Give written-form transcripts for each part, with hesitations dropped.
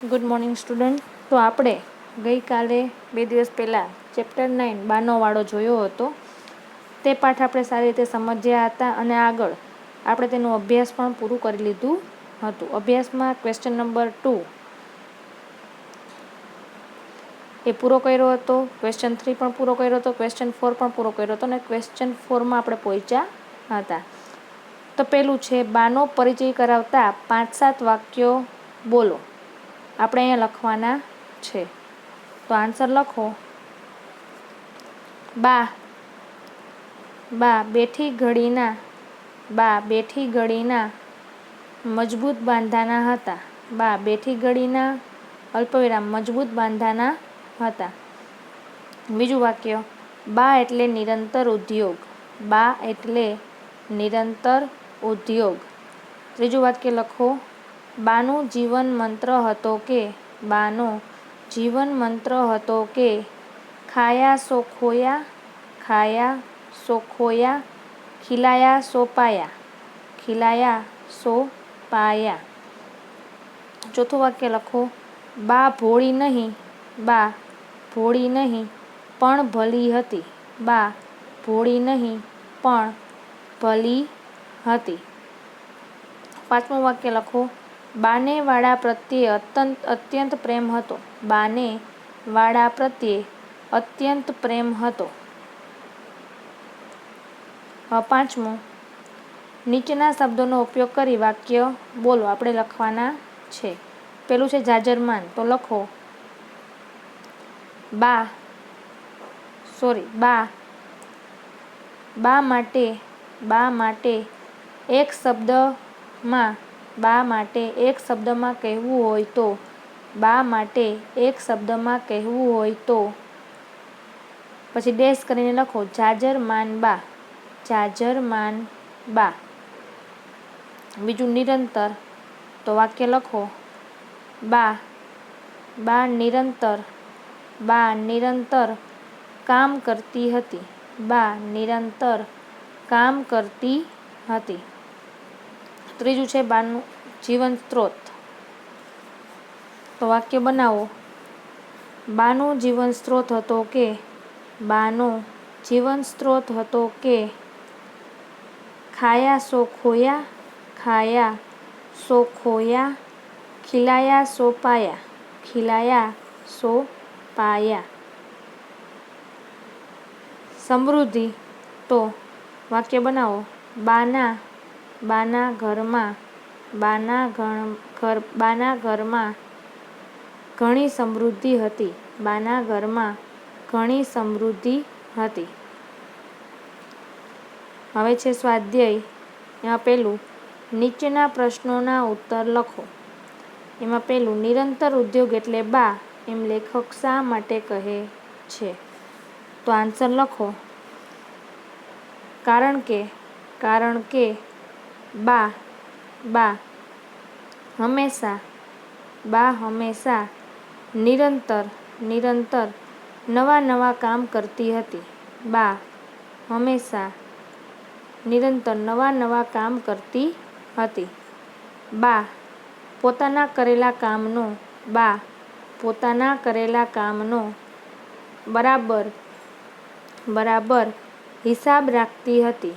Good morning student. તો આપણે ગઈકાલે 2 દિવસ પહેલાં ચેપ્ટર 9 બાનો વાળો જોયો હતો. તે પાઠ આપણે સારી રીતે સમજ્યા હતા અને આગળ આપણે તેનો અભ્યાસ પણ પૂરું કરી લીધું હતું. અભ્યાસમાં ક્વેશ્ચન નંબર 2 એ પૂરો કર્યો હતો, ક્વેશ્ચન 3 પણ પૂરો કર્યો હતો, ક્વેશ્ચન 4 પણ પૂરો કર્યો હતો અને ક્વેશ્ચન 4માં આપણે પહોંચ્યા હતા. તો પેલું છે, બાનો પરિચય કરાવતા 5-7 વાક્યો બોલો. આપણે અહીંયા લખવાના છે. તો આન્સર લખો. બા બેઠી ઘડીના મજબૂત બાંધાના હતા. બા બેઠી ઘડીના અલ્પવિરામ મજબૂત બાંધાના હતા. બીજું વાક્ય, બા એટલે નિરંતર ઉદ્યોગ. બા એટલે નિરંતર ઉદ્યોગ. ત્રીજું વાક્ય લખો. બાનો જીવન મંત્ર હતો કે ખાયા સો ખોયા, ખીલાયા સો પાયા. ચોથું વાક્ય લખો. બા ભોળી નહીં પણ ભલી હતી. બા ભોળી નહીં પણ ભલી હતી. પાંચમું વાક્ય લખો. બાને વાડા પ્રત્યે અત્યંત પ્રેમ હતો. બાને વાડા પ્રત્યે અત્યંત પ્રેમ હતો. પાંચમું, નીચેના શબ્દોનો ઉપયોગ કરી વાક્ય બોલો. આપણે લખવાના છે. પેલું છે જાજરમાન. તો લખો. બા માટે એક શબ્દમાં કહેવું હોય તો પછી ડેશ કરીને લખો. જાજરમાન બા. બીજું નિરંતર. તો વાક્ય લખો. બા નિરંતર કામ કરતી હતી. બા નિરંતર કામ કરતી હતી. ત્રીજું છે બાનું જીવન સ્ત્રોત. તો વાક્ય બનાવો. બાનો જીવન સ્ત્રોત હતો કે ખાયા સો ખોયા, ખીલાયા સો પાયા. સમૃદ્ધિ. તો વાક્ય બનાવો. બાના ઘરમાં ઘણી સમૃદ્ધિ હતી. બાના ઘરમાં ઘણી સમૃદ્ધિ હતી. હવે છે સ્વાધ્યાય. એમાં પહેલું, નીચેના પ્રશ્નોના ઉત્તર લખો. એમાં પહેલું, નિરંતર ઉદ્યોગ એટલે બા એમ લેખક શા માટે કહે છે? તો આન્સર લખો. કારણ કે બા હંમેશા નિરંતર નવા કામ કરતી હતી. બા હંમેશા નિરંતર નવા કામ કરતી હતી. બા પોતાના કરેલા કામનો બરાબર હિસાબ રાખતી હતી.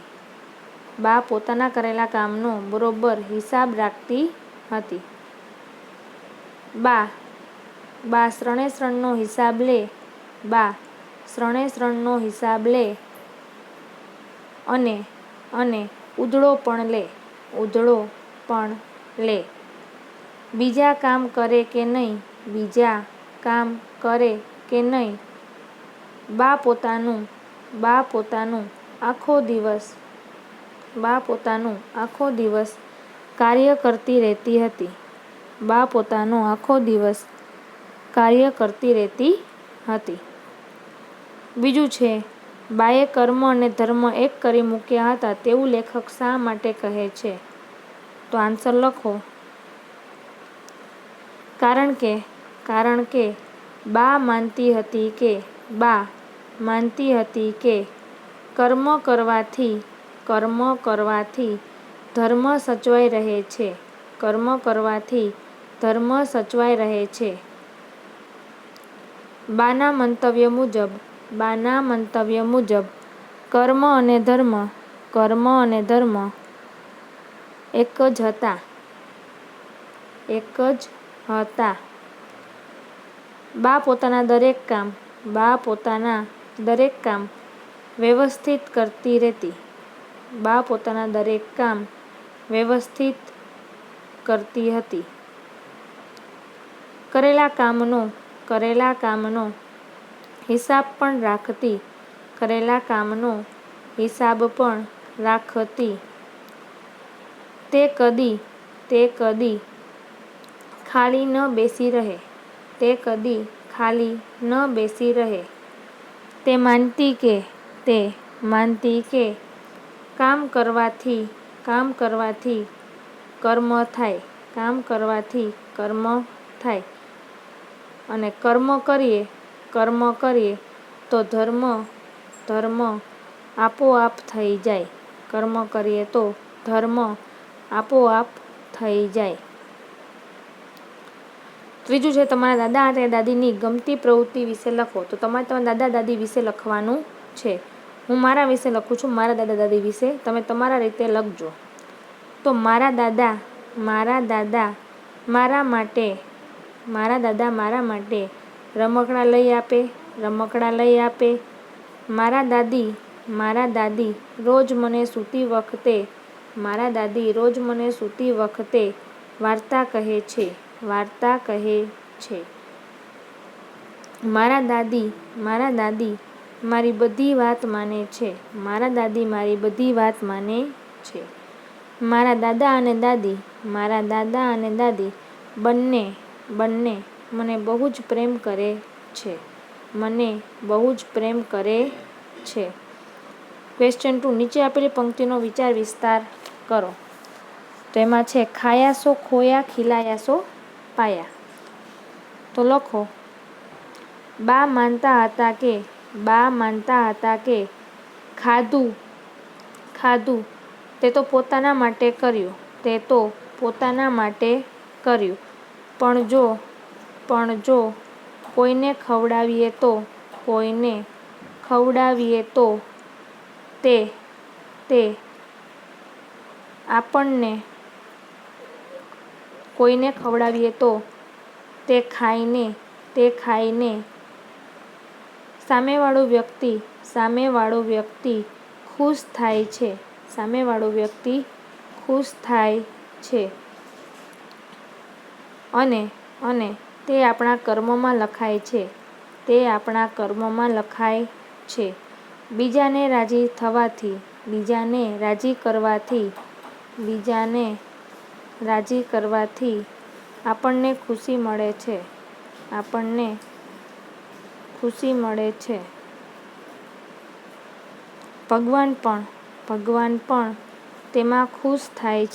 બા પોતાના કરેલા કામનો બરોબર હિસાબ રાખતી હતી. બા શ્રણે-શ્રણનો હિસાબ લે અને ઉધડો પણ લે. બીજા કામ કરે કે નહીં. બા પોતાનું આખો દિવસ કાર્ય કરતી રહેતી હતી. બા પોતાનું આખો દિવસ કાર્ય કરતી રહેતી હતી. બીજું છે, બાએ કર્મ અને ધર્મ એક કરી મૂક્યા હતા તેવું લેખક શા માટે કહે છે? તો આન્સર લખો. કારણ કે બા માનતી હતી કે કર્મ કરવાથી ધર્મ સચવાઈ રહે છે. કર્મ કરવાથી ધર્મ સચવાઈ રહે છે. બાના મંતવ્ય મુજબ કર્મ અને ધર્મ એક જ હતા. બા પોતાના દરેક કામ વ્યવસ્થિત કરતી હતી. કરેલા કામનો હિસાબ પણ રાખતી. તે કદી ખાલી ન બેસી રહે. તે માનતી કે કામ કરવાથી કર્મ થાય અને કર્મ કરીએ તો ધર્મ આપોઆપ થઈ જાય. ત્રીજું છે તમારા દાદા અને દાદીની ગમતી પ્રવૃત્તિ વિશે લખો. તો તમારે તમારા દાદા દાદી વિશે લખવાનું છે. હું મારા વિશે લખું છું. મારા દાદા દાદી વિશે તમે તમારા રીતે લખજો. તો મારા દાદા મારા માટે રમકડાં લઈ આપે. મારા દાદી રોજ મને સૂતી વખતે વાર્તા કહે છે. મારા દાદી મારી બધી વાત માને છે. મારા દાદા અને દાદી બંને મને બહુ જ પ્રેમ કરે છે. ક્વેશ્ચન 2. નીચે આપેલી પંક્તિનો વિચાર વિસ્તાર કરો. તો એમાં છે ખાયા સો ખોયા, ખીલાયા સો પાયા. તો લખો બા માનતા હતા કે ખાધું તે તો પોતાના માટે કર્યું. પણ જો કોઈને ખવડાવીએ તો તે આપણને ખાઈને સામેવાળો વ્યક્તિ ખુશ થાય છે. અને તે આપણા કર્મમાં લખાય છે. બીજાને રાજી કરવાથી આપણને ખુશી મળે છે. ભગવાન પણ તેમાં ખુશ થાય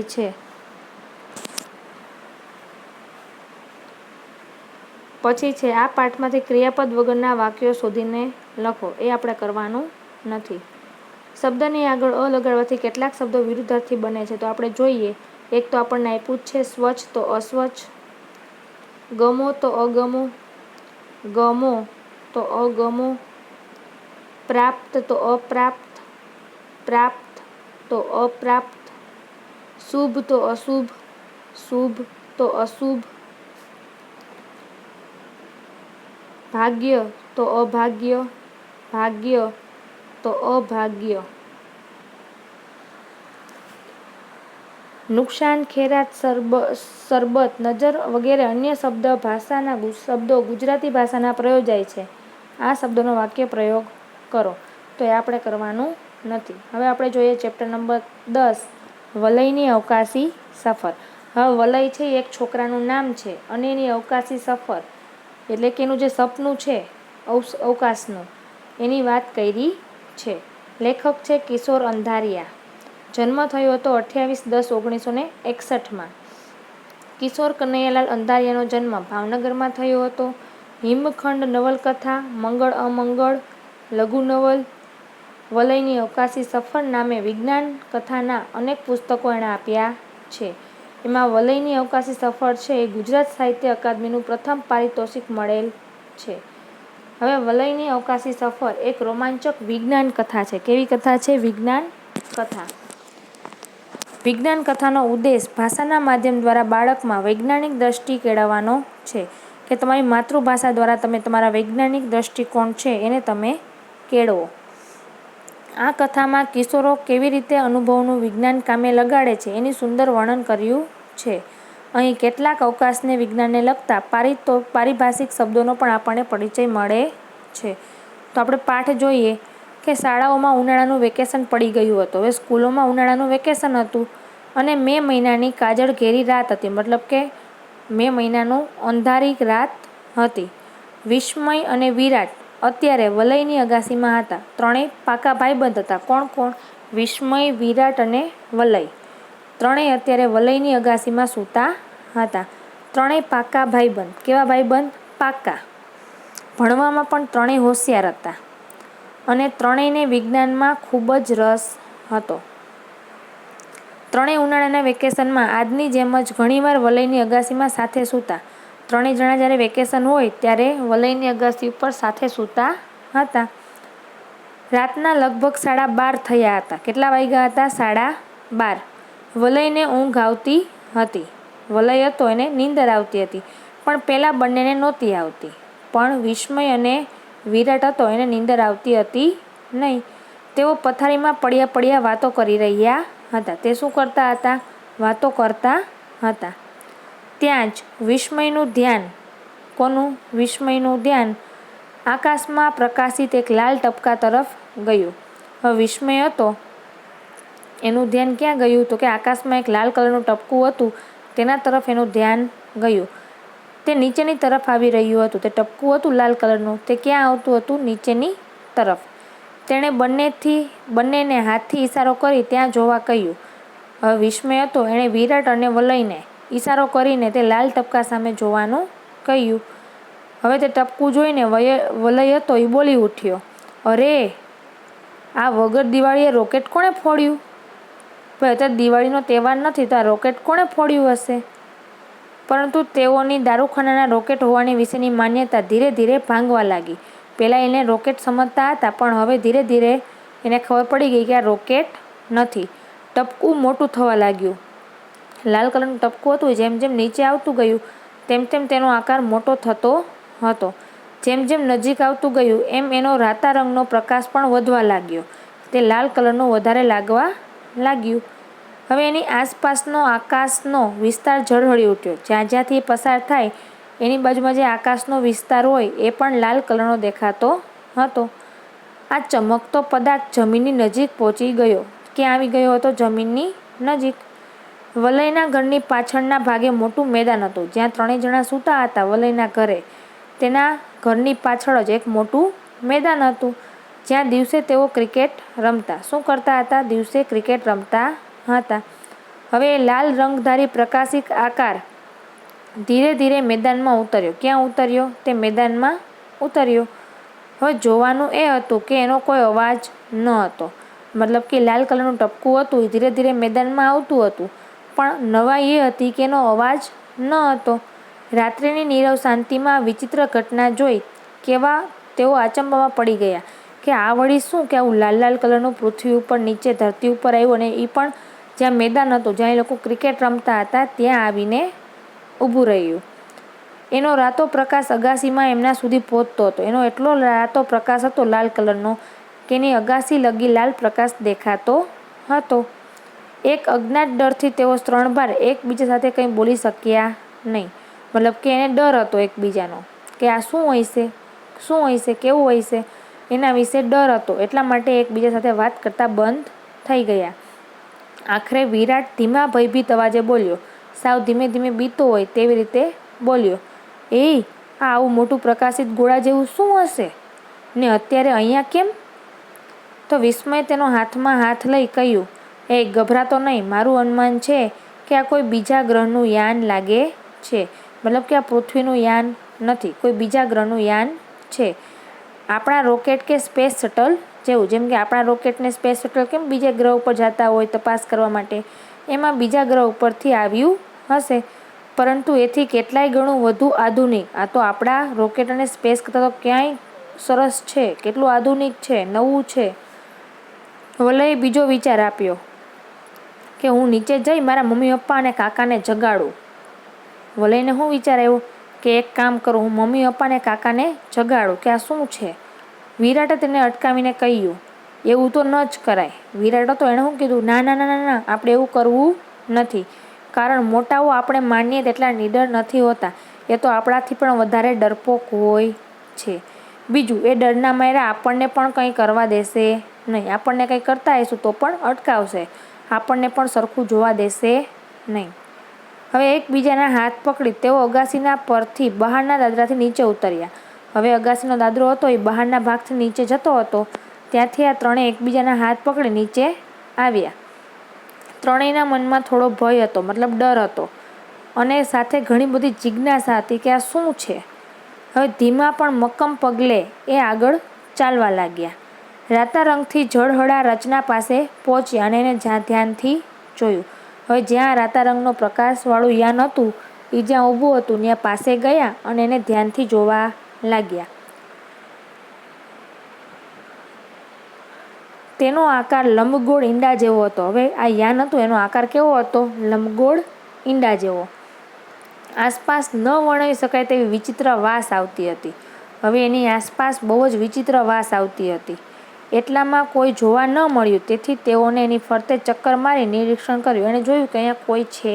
છે. પછી છે આ પાઠમાંથી ક્રિયાપદ વગરના વાક્યો શોધીને લખો. એ આપણે કરવાનું નથી. શબ્દની આગળ અ લગાડવાથી કેટલાક શબ્દો વિરુદ્ધાર્થી બને છે. તો આપણે જોઈએ. એક તો આપણને આપ્યું છે સ્વચ્છ તો અસ્વચ્છ, ગમો તો અગમો, પ્રાપ્ત તો અપ્રાપ્ત, પ્રાપ્ત તો અપ્રાપ્ત, શુભ તો અશુભ, ભાગ્ય તો અભાગ્ય. નુકસાન, ખૈરાત, સરબત, નજર વગેરે અન્ય શબ્દો ગુજરાતી ભાષાના પ્રયોજાય છે. આ શબ્દોનો વાક્ય પ્રયોગ કરો. તો એ આપણે કરવાનું નથી. હવે આપણે જોઈએ ચેપ્ટર નંબર 10 વલયની અવકાશી સફર. હવે વલય છે એ એક છોકરાનું નામ છે અને એની અવકાશી સફર એટલે કે એનું જે સપનું છે અવકાશનું એની વાત કરી છે. લેખક છે કિશોર અંધારિયા. જન્મ થયો હતો 28/10/1961. કિશોર કનૈયાલાલ અંધારિયાનો જન્મ ભાવનગરમાં થયો હતો. હિમખંડ નવલકથા, મંગળ અમંગળ, લઘુ નવલ, વલયની અવકાશી સફર નામે વિજ્ઞાન કથાના અનેક પુસ્તકો એણે આપ્યા છે. એમાં વલયની અવકાશી સફર છે એ ગુજરાત સાહિત્ય અકાદમીનું પ્રથમ પારિતોષિક મળેલ છે. હવે વલયની અવકાશી સફર એક રોમાંચક વિજ્ઞાન કથા છે. કેવી કથા છે? વિજ્ઞાન કથા. વિજ્ઞાન કથાનો ઉદ્દેશ ભાષાના માધ્યમ દ્વારા બાળકમાં વૈજ્ઞાનિક દ્રષ્ટિ કેળવવાનો છે, કે તમારી માતૃભાષા દ્વારા તમે તમારા વૈજ્ઞાનિક દ્રષ્ટિકોણ છે એને તમે કેળવો. આ કથામાં કિશોરો કેવી રીતે અનુભવનું વિજ્ઞાન કામે લગાડે છે એની સુંદર વર્ણન કર્યું છે. અહીં કેટલાક અવકાશને વિજ્ઞાનને લગતા પારિભાષિક શબ્દોનો પણ આપણને પરિચય મળે છે. તો આપણે પાઠ જોઈએ કે શાળાઓમાં ઉનાળાનું વેકેશન પડી ગયું હતું. હવે સ્કૂલોમાં ઉનાળાનું વેકેશન હતું અને મે મહિનાની કાજળ ઘેરી રાત હતી, મતલબ કે મે મહિનાનું અંધારી રાત હતી. વિસ્મય અને વિરાટ અત્યારે વલયની અગાસીમાં હતા. ત્રણેય પાકા ભાઈબંધ હતા. કોણ કોણ? વિસ્મય, વિરાટ અને વલય. ત્રણેય અત્યારે વલયની અગાસીમાં સૂતા હતા. ત્રણેય પાકા ભાઈબંધ. કેવા ભાઈબંધ? પાકા. ભણવામાં પણ ત્રણેય હોશિયાર હતા અને ત્રણેયને વિજ્ઞાનમાં ખૂબ જ રસ હતો. ત્રણેય ઉનાળાના વેકેશનમાં આજની જેમ જ ઘણીવાર વલયની અગાસીમાં સાથે સૂતા. ત્રણેય જણા જ્યારે વેકેશન હોય ત્યારે વલયની અગાસી ઉપર સાથે સૂતા હતા. રાતના લગભગ 12:30 થયા હતા. કેટલા વાગ્યા હતા? 12:30. વલયને ઊંઘ આવતી હતી. વલય હતો એને નીંદર આવતી હતી, પણ પેલા બંનેને નહોતી આવતી. પણ વિસ્મય અને વિરાટ હતો એને નીંદર આવતી હતી નહીં. તેઓ પથારીમાં પડ્યા પડ્યા વાતો કરી રહ્યા હતા. તે શું કરતા હતા? વાતો કરતા હતા. ત્યાં જ વિસ્મયનું ધ્યાન, કોનું? વિસ્મયનું ધ્યાન આકાશમાં પ્રકાશિત એક લાલ ટપકા તરફ ગયું. હવે વિસ્મય હતો એનું ધ્યાન ક્યાં ગયું? તો કે આકાશમાં એક લાલ કલરનું ટપકું હતું તેના તરફ એનું ધ્યાન ગયું. તે નીચેની તરફ આવી રહ્યું હતું. તે ટપકું હતું લાલ કલરનું, તે ક્યાં આવતું હતું? નીચેની તરફ. તેણે બંનેને હાથથી ઈશારો કરી ત્યાં જોવા કહ્યું. હવે વિસ્મય હતો એણે વિરાટ અને વલયને ઈશારો કરીને તે લાલ ટપકા સામે જોવાનું કહ્યું. હવે તે ટપકું જોઈને વલય હતો એ બોલી ઉઠ્યો, અરે, આ વગર દિવાળીએ રોકેટ કોણે ફોડ્યું? ભાઈ, અત્યારે દિવાળીનો તહેવાર નથી તો આ રોકેટ કોણે ફોડ્યું હશે? પરંતુ તેઓની દારૂખાનાના રોકેટ હોવાની વિશેની માન્યતા ધીરે ધીરે ભાંગવા લાગી. પહેલાં એને રોકેટ સમજતા હતા, પણ હવે ધીરે ધીરે એને ખબર પડી ગઈ કે આ રોકેટ નથી. ટપકું મોટું થવા લાગ્યું. લાલ કલરનું ટપકું હતું જેમ જેમ નીચે આવતું ગયું તેમ તેમ તેનો આકાર મોટો થતો હતો. જેમ જેમ નજીક આવતું ગયું એમ એનો રાતા રંગનો પ્રકાશ પણ વધવા લાગ્યો. તે લાલ કલરનું વધારે લાગવા લાગ્યું. હવે એની આસપાસનો આકાશનો વિસ્તાર ઝળહળી ઉઠ્યો. જ્યાં જ્યાંથી પસાર થાય એની બાજુમાં જે આકાશનો વિસ્તાર હોય એ પણ લાલ કલરનો દેખાતો હતો. આ ચમકતો પદાર્થ જમીનની નજીક પહોંચી ગયો. ક્યાં આવી ગયો હતો? જમીનની નજીક. વલયના ઘરની પાછળના ભાગે મોટું મેદાન હતું જ્યાં ત્રણેય જણા સૂતા હતા. વલયના ઘરે તેના ઘરની પાછળ જ એક મોટું મેદાન હતું જ્યાં દિવસે તેઓ ક્રિકેટ રમતા. શું કરતા હતા? દિવસે ક્રિકેટ રમતા હતા. હવે લાલ રંગધારી પ્રકાશિત આકાર ધીરે ધીરે મેદાનમાં ઉતર્યો. ક્યાં ઉતર્યો? તે મેદાનમાં ઉતર્યો. હવે જોવાનું એ હતું કે એનો કોઈ અવાજ ન હતો. મતલબ કે લાલ કલરનું ટપકું હતું એ ધીરે ધીરે મેદાનમાં આવતું હતું, પણ નવાઈ એ હતી કે એનો અવાજ ન હતો. રાત્રિની નીરવ શાંતિમાં વિચિત્ર ઘટના જોઈ કેવા તેઓ અચંબામાં પડી ગયા કે આ વળી શું, કે આવું લાલ લાલ કલરનું પૃથ્વી ઉપર નીચે ધરતી ઉપર આવ્યું, અને એ પણ જ્યાં મેદાન હતું જ્યાં એ લોકો ક્રિકેટ રમતા હતા ત્યાં આવીને ઊભું રહ્યું. એનો રાતો પ્રકાશ અગાસીમાં એમના સુધી પહોંચતો હતો. એનો એટલો રાતો પ્રકાશ હતો લાલ કલરનો કે એની અગાસી લગી લાલ પ્રકાશ દેખાતો હતો. એક અજ્ઞાત ડરથી તેઓ ત્રણભાર એકબીજા સાથે કંઈ બોલી શક્યા નહીં. મતલબ કે એને ડર હતો એકબીજાનો કે આ શું હોય છે, કેવું હોય છે, એના વિશે ડર હતો. એટલા માટે એકબીજા સાથે વાત કરતા બંધ થઈ ગયા. આખરે વિરાટ ધીમા ભયભીત અવાજે બોલ્યો, સાવ ધીમે ધીમે બીતો હોય તેવી રીતે બોલ્યો, આ આવું મોટું પ્રકાશિત ગોળા જેવું શું હશે ને અત્યારે અહીંયા કેમ? તો વિસ્મય તેનો હાથમાં હાથ લઈ કહ્યું, ગભરાતો નહીં. મારું અનુમાન છે કે આ કોઈ બીજા ગ્રહનું યાન લાગે છે. મતલબ કે આ પૃથ્વીનું યાન નથી, કોઈ બીજા ગ્રહનું યાન છે. આપણા રોકેટ કે સ્પેસ શટલ જેવું જેમ કે આપણા રોકેટને સ્પેસ શટલ કેમ બીજા ગ્રહ ઉપર જતા હોય તપાસ કરવા માટે, એમાં બીજા ગ્રહ ઉપરથી આવ્યું હશે, પરંતુ એથી કેટલાય ગણું વધુ આધુનિક. આ તો આપણા રોકેટ અને સ્પેસ કરતાં તો ક્યાંય સરસ છે, કેટલું આધુનિક છે, નવું છે. વલયે બીજો વિચાર આપ્યો કે હું નીચે જઈ મારા મમ્મી પપ્પા અને કાકાને જગાડું. વલયને શું વિચાર આવ્યો કે એક કામ કરું, હું મમ્મી પપ્પા અને કાકાને જગાડું કે આ શું છે. વિરાટે તેને અટકાવીને કહ્યું, એવું તો ન જ કરાય. વિરાટ હતો, એણે શું કીધું, ના ના ના ના ના, આપણે એવું કરવું નથી. કારણ મોટાઓ આપણે માનીએ તેટલા નીડર નથી હોતા, એ તો આપણાથી પણ વધારે ડરપોક હોય છે. બીજું, એ ડરના માર્યા આપણને પણ કંઈ કરવા દેશે નહીં. આપણને કંઈ કરતા હશું તો પણ અટકાવશે, આપણને પણ સરખું જોવા દેશે નહીં. હવે એકબીજાના હાથ પકડી તેઓ અગાસીના પરથી બહારના દાદરાથી નીચે ઉતર્યા. હવે અગાસીનો દાદરો હતો એ બહારના ભાગથી નીચે જતો હતો. ત્યાંથી આ ત્રણેય એકબીજાના હાથ પકડી નીચે આવ્યા. ત્રણેયના મનમાં થોડો ભય હતો, મતલબ ડર હતો, અને સાથે ઘણી બધી જિજ્ઞાસા હતી કે આ શું છે. હવે ધીમા પણ મક્કમ પગલે એ આગળ ચાલવા લાગ્યા. રાતા રંગથી ઝળહળા રચના પાસે પહોંચ્યા અને એને ધ્યાનથી જોયું. હવે જ્યાં રાતા રંગનો પ્રકાશવાળું યાન હતું એ જ્યાં ઊભું હતું ત્યાં પાસે ગયા અને એને ધ્યાનથી જોવા લાગ્યા. તેનો આકાર લંબગોળ ઈંડા જેવો હતો. હવે આ યાન હતું એનો આકાર કેવો હતો? લંબગોળ ઈંડા જેવો. આસપાસ ન વર્ણવી શકાય તેવી વિચિત્ર વાસ આવતી હતી. હવે એની આસપાસ બહુ જ વિચિત્ર વાસ આવતી હતી. એટલામાં કોઈ જોવા ન મળ્યું, તેથી તેઓને એની ફરતે ચક્કર મારી નિરીક્ષણ કર્યું. એણે જોયું કે અહીંયા કોઈ છે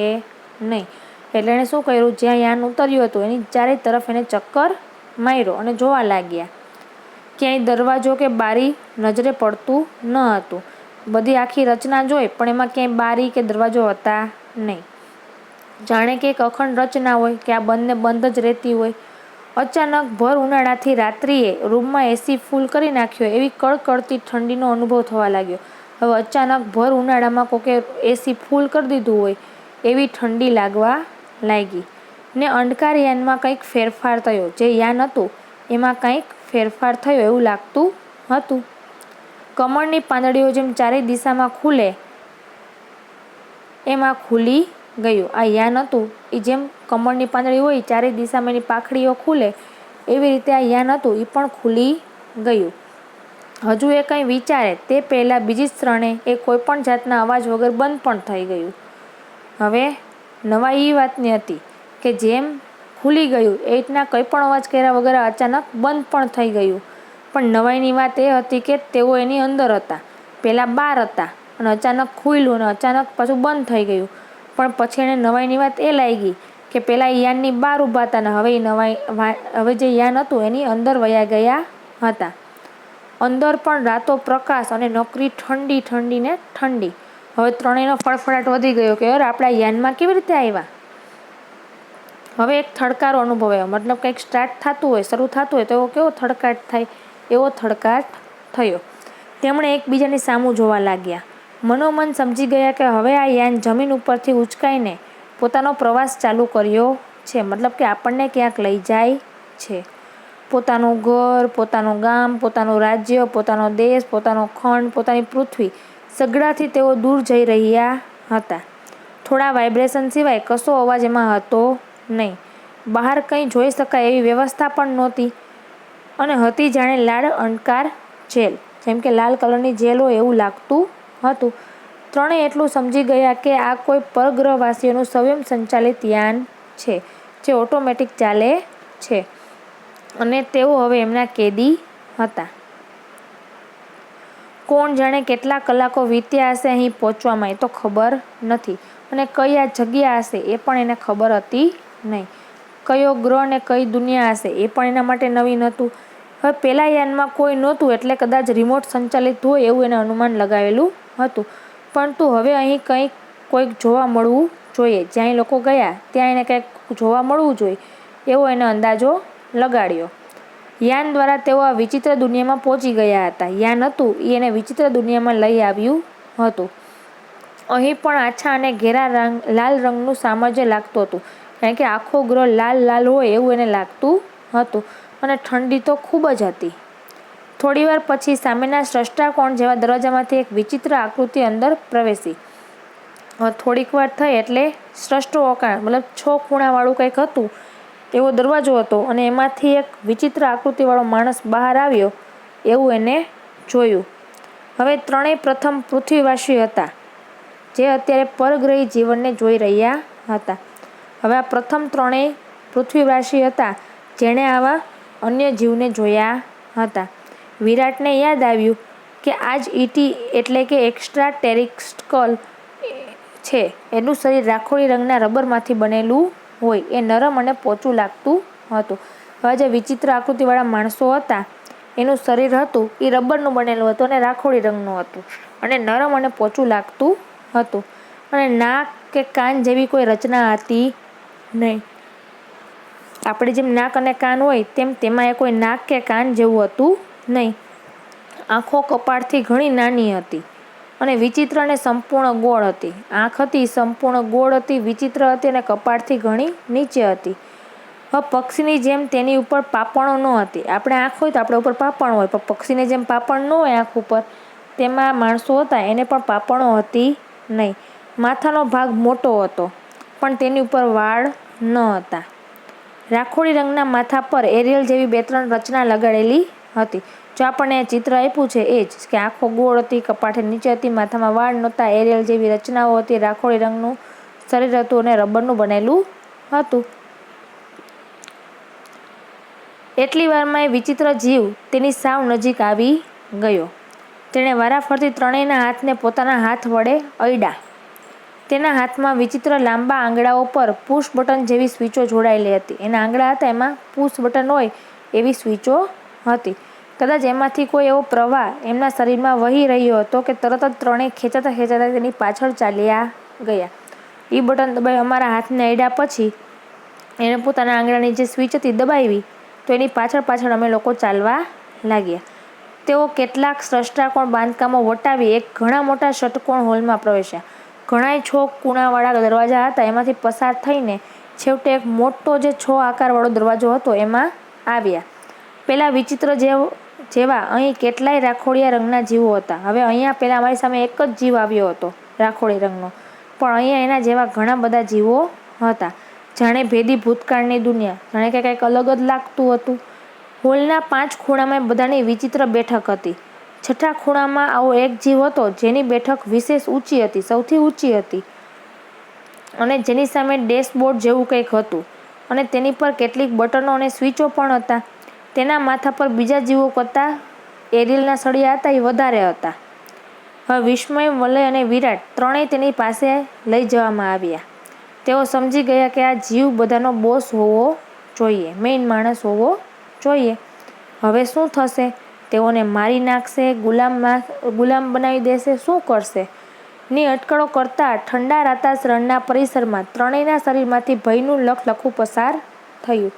નહીં. એટલે એણે શું કર્યું, જ્યાં યાન ઉતર્યું હતું એની ચારે તરફ એને ચક્કર માર્યો અને જોવા લાગ્યા. ક્યાંય દરવાજો કે બારી નજરે પડતું ન હતું. બધી આખી રચના જોઈ પણ એમાં ક્યાંય બારી કે દરવાજો હતા નહીં. જાણે કે એક અખંડ રચના હોય કે આ બંધ જ રહેતી હોય. અચાનક ભર ઉનાળાથી રાત્રિએ રૂમમાં એસી ફૂલ કરી નાખ્યો એવી કડકડતી ઠંડીનો અનુભવ થવા લાગ્યો. હવે અચાનક ભર ઉનાળામાં કોકે એસી ફૂલ કરી દીધું હોય એવી ઠંડી લાગવા લાગી. ને અંધકાર યાનમાં કંઈક ફેરફાર થયો. જે યાન હતું એમાં કંઈક ફેરફાર થયો એવું લાગતું હતું. કમળની પાંદડીઓ જેમ ચારેય દિશામાં ખુલે એમાં ખુલી ગયું. આ યાન હતું એ જેમ કમળની પાંદડી હોય ચારેય દિશામાં એની પાંખડીઓ ખુલે એવી રીતે આ યાન હતું એ પણ ખુલી ગયું. હજુ એ કંઈ વિચારે તે પહેલાં બીજી જ ક્ષણે એ કોઈપણ જાતના અવાજ વગર બંધ પણ થઈ ગયું. હવે નવાઈ એ વાતની હતી કે જેમ ખુલી ગયું એ રીતના કંઈ પણ અવાજ કર્યા વગર અચાનક બંધ પણ થઈ ગયું. પણ નવાઈની વાત એ હતી કે તેઓ એની અંદર હતા, પહેલાં બહાર હતા અને અચાનક ખુલ્યું અને અચાનક પાછું બંધ થઈ ગયું. પણ પછી એને નવાઈની વાત એ લાગી કે પહેલાં એ યાનની બહાર ઊભા હતા ને હવે જે યાન હતું એની અંદર વયા ગયા હતા. અંદર પણ રાતો પ્રકાશ અને નકરી ઠંડી ઠંડી ને ઠંડી. હવે ત્રણેયનો ફળફળાટ વધી ગયો કે યાર આપણા યાનમાં કેવી રીતે આવ્યા. હવે એક થડકારો અનુભવાયો, મતલબ કંઈક સ્ટાર્ટ થતું હોય, શરૂ થતું હોય તો એવો કેવો થડકાટ થાય એવો થડકાટ થયો. તેમણે એકબીજાની સામું જોવા લાગ્યા. મનોમન સમજી ગયા કે હવે આ યાન જમીન ઉપરથી ઉંચકાઈને પોતાનો પ્રવાસ ચાલુ કર્યો છે, મતલબ કે આપણને ક્યાંક લઈ જાય છે. પોતાનું ઘર, પોતાનું ગામ, પોતાનું રાજ્ય, પોતાનો દેશ, પોતાનો ખંડ, પોતાની પૃથ્વી, સગડાથી તેઓ દૂર જઈ રહ્યા હતા. થોડા વાઇબ્રેશન સિવાય કશો અવાજ એમાં હતો નહીં. બહાર કંઈ જોઈ શકાય એવી વ્યવસ્થા પણ નહોતી અને હતી જાણે લાલ અંધકાર જેલ, જેમ કે લાલ કલરની જેલ હોય એવું લાગતું હતું. ત્રણેય એટલું સમજી ગયા કે આ કોઈ પરગ્રહવાસીઓનું સ્વયં સંચાલિત યાન છે જે ઓટોમેટિક ચાલે છે અને તેઓ હવે એમના કેદી હતા. કોણ જાણે કેટલા કલાકો વીત્યા હશે અહીં પહોંચવામાં એ તો ખબર નથી, અને કઈ આ જગ્યા હશે એ પણ એને ખબર હતી નહીં. કયો ગ્રહ ને કઈ દુનિયા હશે એ પણ એના માટે નવીન હતું. હવે પહેલા યાનમાં કોઈ નહોતું એટલે કદાચ રિમોટ સંચાલિત હોય એવું એને અનુમાન લગાવેલું હતું. પરંતુ હવે અહીં કોઈક જોવા મળવું જોઈએ. જ્યાં લોકો ગયા ત્યાં એને કંઈક જોવા મળવું જોઈએ એવો એને અંદાજો લગાડ્યો. યાન દ્વારા તેઓ આ વિચિત્ર દુનિયામાં પહોંચી ગયા હતા. યાન હતું એ એને વિચિત્ર દુનિયામાં લઈ આવ્યું હતું. અહીં પણ આછા અને ઘેરા લાલ રંગનું સામ્રાજ્ય લાગતું હતું, કારણ કે આખો ગ્રહ લાલ લાલ હોય એવું એને લાગતું હતું. અને ઠંડી તો ખૂબ જ હતી. થોડીવાર પછી સામેના સ્રષ્ટાકોણ જેવા દરવાજામાંથી એક વિચિત્ર આકૃતિ અંદર પ્રવેશી. થોડીક વાર થઈ એટલે સ્રષ્ટોકાણ મતલબ 6 ખૂણાવાળું કંઈક હતું એવો દરવાજો હતો અને એમાંથી એક વિચિત્ર આકૃતિવાળો માણસ બહાર આવ્યો એવું એને જોયું. હવે ત્રણેય પ્રથમ પૃથ્વીવાસી હતા જે અત્યારે પરગ્રહી જીવનને જોઈ રહ્યા હતા. હવે આ પ્રથમ ત્રણેય પૃથ્વીવાસી હતા જેણે આવા અન્ય જીવને જોયા હતા. વિરાટને યાદ આવ્યું કે આ જ ઈટી એટલે કે એક્સ્ટ્રા ટેરિસ્ટ્રલ છે. એનું શરીર રાખોડી રંગના રબરમાંથી બનેલું હોય. એ નરમ અને પોચું લાગતું હતું. હવે જે વિચિત્ર આકૃતિવાળા માણસો હતા એનું શરીર હતું એ રબરનું બનેલું હતું અને રાખોડી રંગનું હતું અને નરમ અને પોચું લાગતું હતું અને નાક કે કાન જેવી કોઈ રચના હતી નહીં. આપણે જેમ નાક અને કાન હોય તેમ તેમાં એ કોઈ નાક કે કાન જેવું હતું નહીં. આંખો કપાળથી ઘણી નાની હતી અને વિચિત્ર અને સંપૂર્ણ ગોળ હતી. આંખ હતી સંપૂર્ણ ગોળ હતી, વિચિત્ર હતી અને કપાળથી ઘણી નીચે હતી. હવે પક્ષીની જેમ તેની ઉપર પાપણો ન હતી. આપણે આંખ હોય તો આપણે ઉપર પાપણ હોય, પણ પક્ષીને જેમ પાપણ ન હોય આંખ ઉપર, તેમાં માણસો હતા એને પણ પાપણો હતી નહીં. માથાનો ભાગ મોટો હતો પણ તેની ઉપર વાળ ન હતા. રાખોડી રંગના માથા પર એરિયલ જેવી 2-3 રચના લગાડેલી હતી. જો આપણને ચિત્ર આપ્યું છે એ જ કે આંખો ગોળ હતી, કપાળથી નીચે હતી, માથામાં વાળ નહોતા, એરિયલ જેવી રચનાઓ હતી, રાખોડી રંગનું શરીર હતું અને રબરનું બનેલું હતું. એટલી વારમાં એ વિચિત્ર જીવ તેની સાવ નજીક આવી ગયો. તેણે વારાફરતી ત્રણેયના હાથને પોતાના હાથ વડે અડ્યા. તેના હાથમાં વિચિત્ર લાંબા આંગળાઓ પર પુશ બટન જેવી સ્વિચો જોડાયેલી હતી. એના આંગળા હતા એમાં પુશ બટન હોય એવી સ્વિચો હતી. કદાચ એમાંથી કોઈ એવો પ્રવાહ એમના શરીરમાં વહી રહ્યો હતો કે તરત જ ત્રણેય ખેંચાતા ખેંચાતા તેની પાછળ ચાલ્યા ગયા. એ બટન દબાવી અમારા હાથને અડ્યા પછી એણે પોતાના આંગળાની જે સ્વિચ હતી દબાવી તો એની પાછળ પાછળ અમે લોકો ચાલવા લાગ્યા. તેઓ કેટલાક સ્રષ્ટાકોણ બાંધકામો વટાવી એક ઘણા મોટા ષટકોણ હોલમાં પ્રવેશ્યા. ઘણાય 6 ખૂણાવાળા દરવાજા હતા. એમાંથી પસાર થઈને છેવટે એક મોટો જે 6 આકારવાળો દરવાજો હતો એમાં આવ્યા. પેલા વિચિત્ર જેવા અહીં કેટલાય રાખોડિયા રંગના જીવો હતા. હવે અહીંયા પેલા અમારી સામે એક જ જીવ આવ્યો હતો રાખોડી રંગનો, પણ અહીંયા એના જેવા ઘણા બધા જીવો હતા. જાણે ભેદી ભૂતકાળની દુનિયા, જાણે કે કંઈક અલગ જ લાગતું હતું. હોલના 5 ખૂણામાં બધાની વિચિત્ર બેઠક હતી. 6થા ખૂણામાં આવો એક જીવ હતો જેની બેઠક વિશેષ ઊંચી હતી, સૌથી ઊંચી હતી અને જેની સામે ડેશબોર્ડ જેવું કંઈક હતું અને તેની પર કેટલીક બટનો અને સ્વિચો પણ હતા. તેના માથા પર બીજા જીવો કરતાં એરિયલના સળિયા હતા એ વધારે હતા. હવે વિસ્મય, વલય અને વિરાટ ત્રણેય તેની પાસે લઈ જવામાં આવ્યા. તેઓ સમજી ગયા કે આ જીવ બધાનો બોસ હોવો જોઈએ, મેઇન માણસ હોવો જોઈએ. હવે શું થશે? તેઓને મારી નાખશે, ગુલામ બનાવી દેશે, શું કરશે? ની અટકળો કરતાં ઠંડા રાતાસ રણના પરિસરમાં ત્રણેયના શરીરમાંથી ભયનું લખલખું પસાર થયું.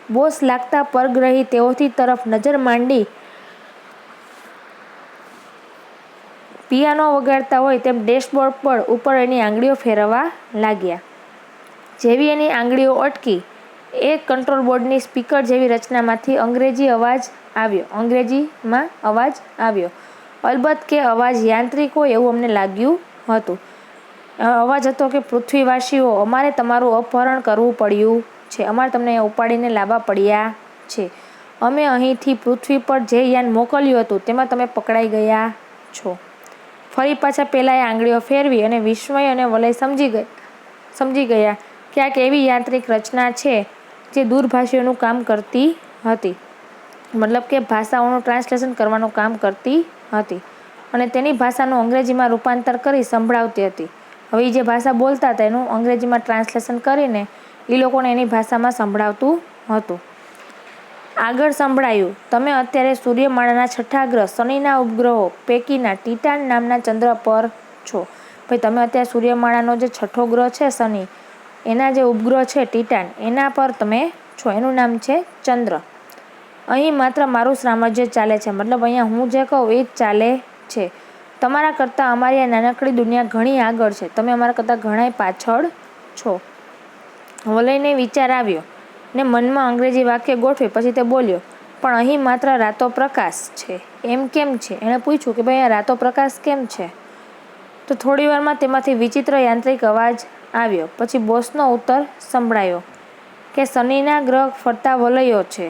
બોસ લાગતા પરગ્રહી તેઓથી તરફ નજર માંડી પિયાનો વગાડતા હોય તેમ ડેશબોર્ડ પર ઉપર એની આંગળીઓ ફેરવવા લાગ્યા. જેવી એની આંગળીઓ અટકી એ કંટ્રોલ બોર્ડની સ્પીકર જેવી રચનામાંથી અંગ્રેજીમાં અવાજ આવ્યો. અલબત્ત કે અવાજ યાંત્રિક હોય એવું અમને લાગ્યું હતું. અવાજ હતો કે પૃથ્વીવાસીઓ, અમારે તમારું અપહરણ કરવું પડ્યું છે. અમારે તમને ઉપાડીને લાવવા પડ્યા છે. અમે અહીંથી પૃથ્વી પર જે યાન મોકલ્યું હતું તેમાં તમે પકડાઈ ગયા છો. ફરી પાછા પેલાએ આંગળીઓ ફેરવી અને વિસ્મય અને વલય સમજી ગયા કે આ કેવી યાંત્રિક રચના છે જે દૂરભાષીઓનું કામ કરતી હતી, મતલબ કે ભાષાઓનું ટ્રાન્સલેશન કરવાનું કામ કરતી હતી અને તેની ભાષાનું અંગ્રેજીમાં રૂપાંતર કરી સંભળાવતી હતી. હવે જે ભાષા બોલતા હતા એનું અંગ્રેજીમાં ટ્રાન્સલેશન કરીને એ લોકોને એની ભાષામાં સંભળાવતું હતું. આગળ સંભળાયું, તમે અત્યારે સૂર્યમાળાના 6થા ગ્રહ શનિના ઉપગ્રહો પૈકીના ટિટાન નામના ચંદ્ર પર છો. ભાઈ તમે અત્યારે સૂર્યમાળાનો જે 6થો ગ્રહ છે શનિ, એના જે ઉપગ્રહ છે ટિટાન, એના પર તમે છો. એનું નામ છે ચંદ્ર. અહીં માત્ર મારું સામ્રાજ્ય ચાલે છે, મતલબ અહીંયા હું જે કહું એ જ ચાલે છે. તમારા કરતાં અમારી આ નાનકડી દુનિયા ઘણી આગળ છે. તમે અમારા કરતાં ઘણાય પાછળ છો. વલયને વિચાર આવ્યો ને મનમાં અંગ્રેજી વાક્ય ગોઠવી પછી તે બોલ્યો, પણ અહીં માત્ર રાતો પ્રકાશ છે. એમ કેમ છે? એણે પૂછ્યું કે ભાઈ આ રાતો પ્રકાશ કેમ છે? તો થોડી વારમાં તેમાંથી વિચિત્ર યાંત્રિક અવાજ આવ્યો. પછી બોસનો ઉત્તર સંભળાયો કે શનિના ગ્રહ ફરતા વલયો છે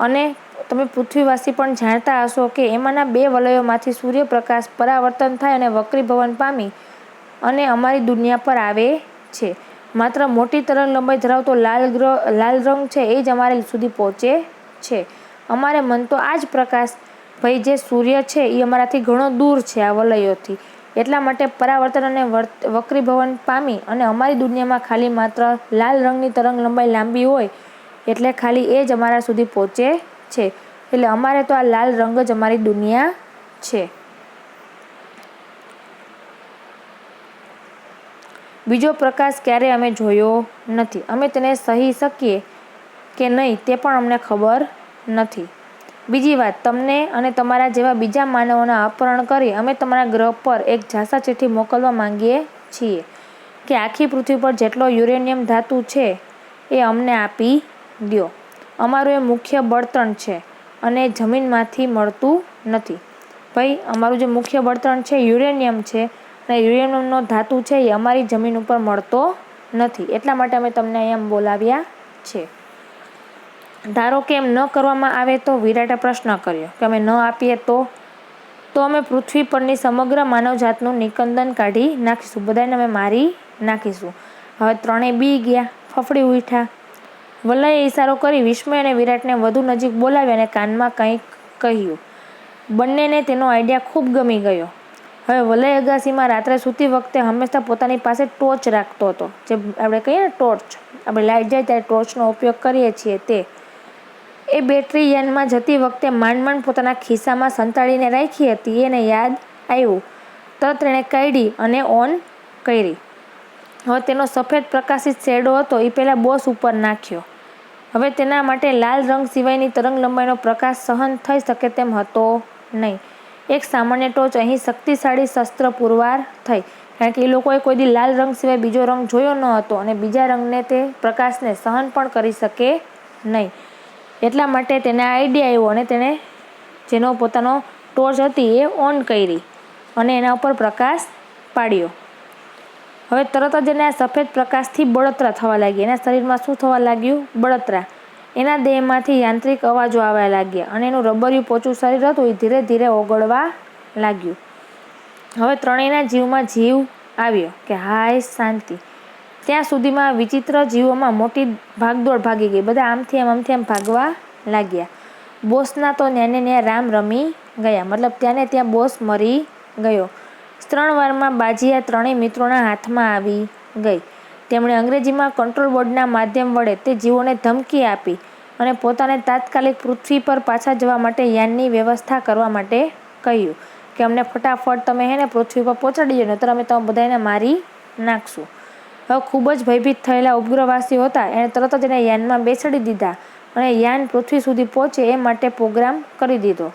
અને તમે પૃથ્વીવાસી પણ જાણતા હશો કે એમાંના 2 વલયોમાંથી સૂર્યપ્રકાશ પરાવર્તન થાય અને વક્રીભવન પામી અને અમારી દુનિયા પર આવે છે. માત્ર મોટી તરંગ લંબાઈ ધરાવતો લાલ રંગ છે એ જ અમારે સુધી પહોંચે છે. અમારે મન તો આ જ પ્રકાશ ભાઈ જે સૂર્ય છે એ અમારાથી ઘણો દૂર છે આ વલયોથી, એટલા માટે પરાવર્તન અને વક્રીભવન પામી અને અમારી દુનિયામાં ખાલી માત્ર લાલ રંગની તરંગ લંબાઈ લાંબી હોય એટલે ખાલી એ જ અમારા સુધી પહોંચે છે. એટલે અમારે તો આ લાલ રંગ જ અમારી દુનિયા છે. બીજો પ્રકાશ ક્યારે અમે જોયો નથી. અમે તેને સહી શકીએ કે નહીં તે પણ અમને ખબર નથી. બીજી વાત, તમને અને તમારા જેવા બીજા માનવોના અપહરણ કરી અમે તમારા ગ્રહ પર એક જાસા ચિઠ્ઠી મોકલવા માંગીએ છીએ કે આખી પૃથ્વી પર જેટલો યુરેનિયમ ધાતુ છે એ અમને આપી દ્યો. અમારું એ મુખ્ય બળતણ છે અને જમીનમાંથી મળતું નથી. ભાઈ અમારું જે મુખ્ય બળતણ છે યુરેનિયમ છે અને યુરેનિયમનો ધાતુ છે એ અમારી જમીન ઉપર મળતો નથી, એટલા માટે અમે તમને અહીંયા બોલાવ્યા છે. ધારો કે એમ ન કરવામાં આવે તો? વિરાટે પ્રશ્ન કર્યો કે અમે ન આપીએ તો અમે પૃથ્વી પરની સમગ્ર માનવજાતનું નિકંદન કાઢી નાખીશું, બધાને અમે મારી નાખીશું. હવે ત્રણેય બી ગયા, ફફડી ઉઠ્યા. વલયે ઈશારો કરી વિસ્મય અને વિરાટને વધુ નજીક બોલાવ્યા અને કાનમાં કંઈક કહ્યું. બંનેને તેનો આઈડિયા ખૂબ ગમી ગયો. હવે વલય અગાસીમાં રાત્રે સૂતી વખતે હંમેશા પોતાની પાસે ટોર્ચ રાખતો હતો. જે આપણે કહીએ ને ટોર્ચ, આપણે લાઇટ જાય ત્યારે ટોર્ચનો ઉપયોગ કરીએ છીએ તે. એ બેટરી યાનમાં જતી વખતે માંડ પોતાના ખિસ્સામાં સંતાડીને રાખી હતી. એને યાદ આવ્યું, તરત એણે કાઢી અને ઓન કરી. હવે તેનો સફેદ પ્રકાશિત શેડો હતો એ પહેલાં બોસ ઉપર નાખ્યો. હવે તેના માટે લાલ રંગ સિવાયની તરંગ લંબાઈનો પ્રકાશ સહન થઈ શકે તેમ હતો નહીં. એક સામાન્ય ટોર્ચ અહીં શક્તિશાળી શસ્ત્ર પુરવાર થઈ, કારણ કે એ લોકોએ કોઈ દી લાલ રંગ સિવાય બીજો રંગ જોયો ન હતો અને બીજા રંગને તે પ્રકાશને સહન પણ કરી શકે નહીં. એટલા માટે તેને આઈડિયા આવ્યો અને તેણે જેનો પોતાનો ટોર્ચ હતી એ ઓન કરી અને એના ઉપર પ્રકાશ પાડ્યો. હવે તરત જ એને આ સફેદ પ્રકાશથી બળતરા થવા લાગી. એના શરીરમાં શું થવા લાગ્યું? બળતરા. એના દેહમાંથી યાંત્રિક અવાજો આવવા લાગ્યા અને એનું રબરિયું પોચું શરીર હતું એ ધીરે ધીરે ઓગળવા લાગ્યું. હવે ત્રણેયના જીવમાં જીવ આવ્યો કે હાય શાંતિ. ત્યાં સુધીમાં વિચિત્ર જીવોમાં મોટી ભાગદોડ ભાગી ગઈ. બધા આમથી આમ ભાગવા લાગ્યા. બોસના તો ન્યા રામ રમી ગયા, મતલબ ત્યાં બોસ મરી ગયો. 3 વારમાં બાજી આ ત્રણેય મિત્રોના હાથમાં આવી ગઈ. તેમણે અંગ્રેજીમાં કંટ્રોલ બોર્ડના માધ્યમ વડે તે જીવોને ધમકી આપી અને પોતાને તાત્કાલિક પૃથ્વી પર પાછા જવા માટે યાનની વ્યવસ્થા કરવા માટે કહ્યું કે અમને ફટાફટ તમે પૃથ્વી પર પહોંચાડી દો, નહીતર અમે તમે બધાને મારી નાખશું. હવે ખૂબ જ ભયભીત થયેલા ઉપગ્રહવાસીઓ હતા, એણે તરત જ એને યાનમાં બેસાડી દીધા અને યાન પૃથ્વી સુધી પહોંચે એ માટે પ્રોગ્રામ કરી દીધો.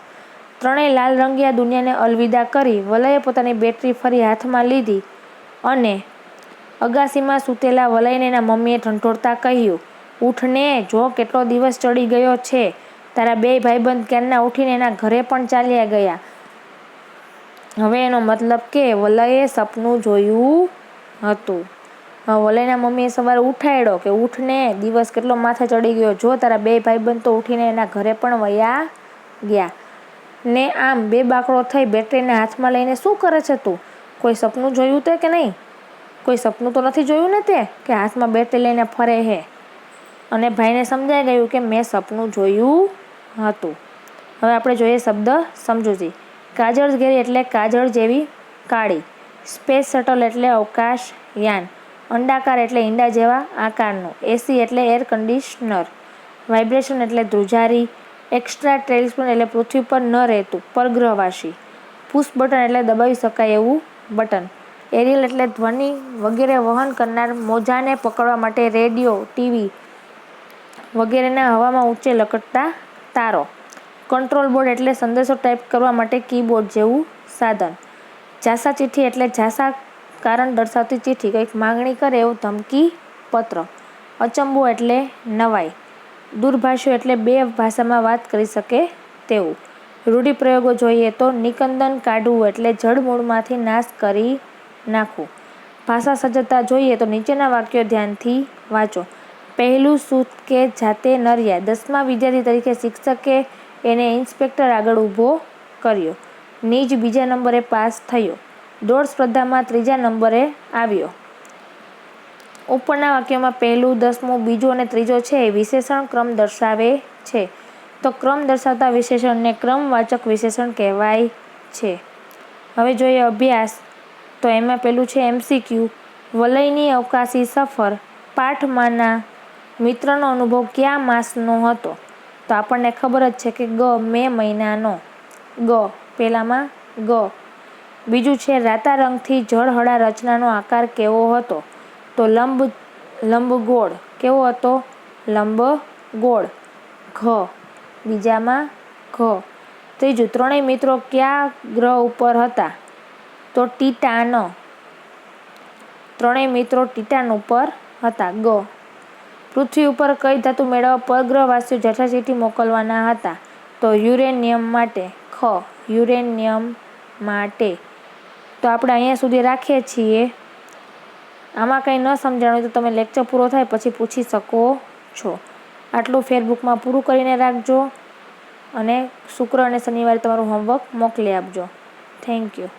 ત્રણેય લાલ રંગિયા દુનિયાને અલવિદા કરી વલયે પોતાની બેટરી ફરી હાથમાં લીધી અને અગાસીમાં સૂતેલા વલયને એના મમ્મીએ ઠંઠોડતા કહ્યું, ઉઠને, જો કેટલો દિવસ ચડી ગયો છે. તારા 2 ભાઈબંધ ક્યારના ઉઠીને એના ઘરે પણ ચાલ્યા ગયા. હવે એનો મતલબ કે વલયે સપનું જોયું હતું. વલયના મમ્મીએ સવારે ઉઠાડ્યો કે ઉઠને, દિવસ કેટલો માથે ચડી ગયો, જો તારા 2 ભાઈબંધ તો ઉઠીને એના ઘરે પણ વયા ગયા. ને આમ 2 બાકડો થઈ બેટરીને હાથમાં લઈને શું કરે છે તું? કોઈ સપનું જોયું તે કે નહીં? કોઈ સપનું તો નથી જોયું ને તે કે હાથમાં બેટરી લઈને ફરે હે? અને ભાઈને સમજાઈ ગયું કે મેં સપનું જોયું હતું. હવે આપણે જોઈએ શબ્દ સમજૂતી. કાજળ ઘેરી એટલે કાજળ જેવી કાળી. સ્પેસ શટલ એટલે અવકાશ યાન. અંડાકાર એટલે ઈંડા જેવા આકારનું. એસી એટલે એર કન્ડિશનર. વાઇબ્રેશન એટલે ધ્રુજારી. એક્સ્ટ્રા ટેલિસ્કોપ એટલે પૃથ્વી પર ન રહેતું પરગ્રહવાસી. પુશ બટન એટલે દબાવી શકાય એવું બટન. એરિયલ એટલે ધ્વનિ વગેરે વહન કરનાર મોજાને પકડવા માટે રેડિયો, ટીવી વગેરેના હવામાં ઊંચે લટકતા તારો. કંટ્રોલ બોર્ડ એટલે સંદેશો ટાઈપ કરવા માટે કીબોર્ડ જેવું સાધન. જાસા ચિઠ્ઠી એટલે જાસા કારણ દર્શાવતી ચિઠ્ઠી, કંઈક માંગણી કરે એવો ધમકી પત્ર. અચંબો એટલે નવાઈ. દૂરભાષીઓ એટલે બે ભાષામાં વાત કરી શકે તેવું. રૂઢિપ્રયોગો જોઈએ તો નિકંદન કાઢવું એટલે જડમૂળમાંથી નાશ કરી નાખવું. ભાષા સજ્જતા જોઈએ તો નીચેના વાક્યો ધ્યાનથી વાંચો. પહેલું સૂત કે જાતે નર્યા. 10મા વિદ્યાર્થી તરીકે શિક્ષકે એને ઇન્સ્પેક્ટર આગળ ઊભો કર્યો. નીજ બીજા નંબરે પાસ થયો. દોડ સ્પર્ધામાં 3જા નંબરે આવ્યો. ઉપરના વાક્યોમાં પહેલું, 10મું, બીજું અને ત્રીજો છે એ વિશેષણ ક્રમ દર્શાવે છે. તો ક્રમ દર્શાવતા વિશેષણને ક્રમવાચક વિશેષણ કહેવાય છે. હવે જોઈએ અભ્યાસ. તો એમાં પહેલું છે MCQ. વલયની અવકાશી સફર. પાઠમાંના મિત્રનો અનુભવ કયા માસનો હતો? તો આપણને ખબર જ છે કે મે મહિનાનો. પહેલામાં ગ. બીજું છે રાતારંગથી ઝળહળા રચનાનો આકાર કેવો હતો? તો લંબગોળ. કેવો હતો? લંબગોળ. બીજામાં ઘ. ત્રીજું, ત્રણેય મિત્રો કયા ગ્રહ ઉપર હતા? તો ટીટાન. ત્રણેય મિત્રો ટીટાન ઉપર હતા. પૃથ્વી ઉપર કઈ ધાતુ મેળવવા પરગ્રહવાસીઓ જટાચિઠ્ઠી મોકલવાના હતા? તો યુરેનિયમ માટે. યુરેનિયમ માટે. તો આપણે અહીંયા સુધી રાખીએ છીએ. આમાં કંઈ ન સમજાણું તો તમે લેક્ચર પૂરો થાય પછી પૂછી શકો છો. આટલું ફેરબુકમાં પૂરું કરીને રાખજો અને શુક્ર અને શનિવારે તમારું હોમવર્ક મોકલી આપજો. Thank you.